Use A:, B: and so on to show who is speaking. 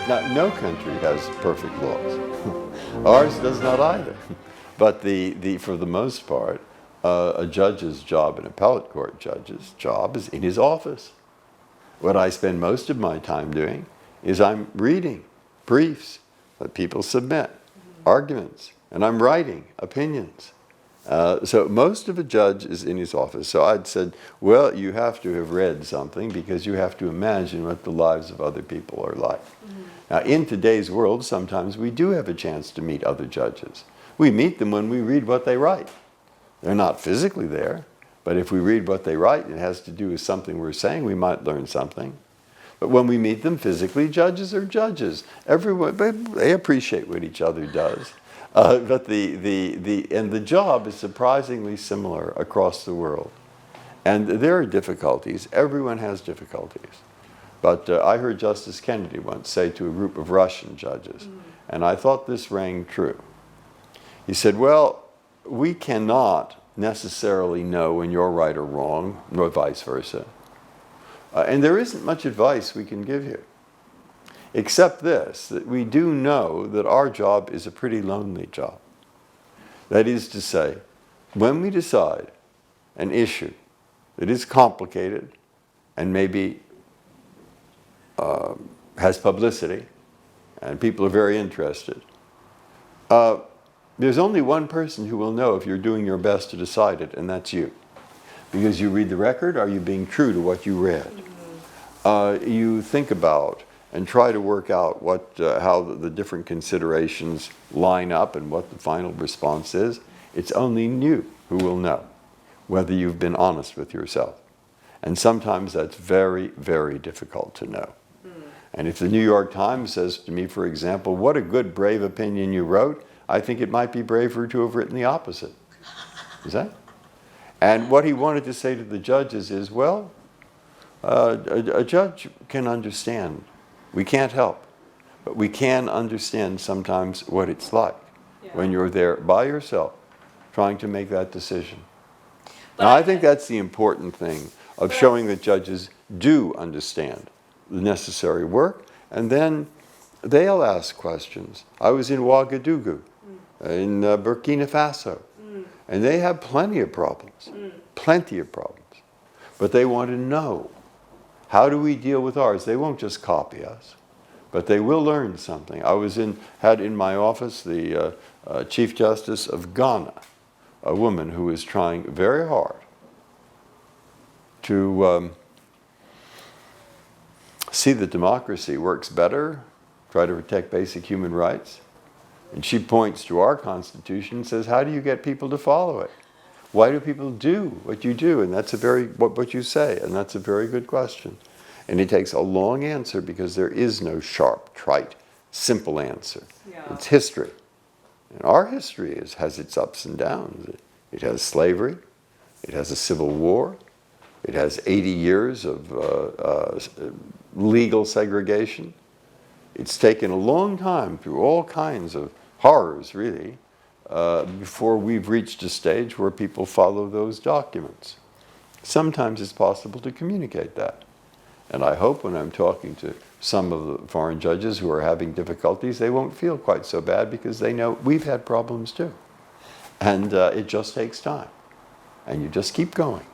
A: Now, no country has perfect laws. Ours does not either. But for the most part, a judge's job, an appellate court judge's job, is in his office. What I spend most of my time doing is I'm reading briefs that people submit, arguments, and I'm writing opinions. So most of a judge is in his office. So I'd said, well, you have to have read something because you have to imagine what the lives of other people are like. Now, in today's world, sometimes we do have a chance to meet other judges. We meet them when we read what they write. They're not physically there, but if we read what they write, it has to do with something we're saying, we might learn something. But when we meet them physically, judges are judges. Everyone, they appreciate what each other does. But the job is surprisingly similar across the world. And there are difficulties. Everyone has difficulties. But I heard Justice Kennedy once say to a group of Russian judges, and I thought this rang true. He said, well, we cannot necessarily know when you're right or wrong, nor vice versa. And there isn't much advice we can give you. Except this, that we do know that our job is a pretty lonely job. That is to say, when we decide an issue that is complicated and maybe has publicity and people are very interested, there's only one person who will know if you're doing your best to decide it, and that's you. Because you read the record, are you being true to what you read? You think about and try to work out how the different considerations line up and what the final response is. It's only you who will know whether you've been honest with yourself. And sometimes that's very, very difficult to know. And if the New York Times says to me, for example, what a good, brave opinion you wrote, I think it might be braver to have written the opposite. Is that? And what he wanted to say to the judges is, well, a judge can understand. We can't help, but we can understand sometimes what it's like when you're there by yourself trying to make that decision. Now, I think that's the important thing of showing that judges do understand the necessary work, and then they'll ask questions. I was in Ouagadougou, in Burkina Faso, and they have plenty of problems, but they want to know, how do we deal with ours? They won't just copy us, but they will learn something. I had in my office the Chief Justice of Ghana, a woman who is trying very hard to see that democracy works better, try to protect basic human rights. And she points to our Constitution and says, how do you get people to follow it? Why do people do what you do? And that's what you say, and that's a very good question. And it takes a long answer because there is no sharp, trite, simple answer. It's history. And our history has its ups and downs. It has slavery. It has a civil war. It has 80 years of legal segregation. It's taken a long time through all kinds of horrors, really, before we've reached a stage where people follow those documents. Sometimes it's possible to communicate that. And I hope when I'm talking to some of the foreign judges who are having difficulties, they won't feel quite so bad because they know we've had problems too. And it just takes time. And you just keep going.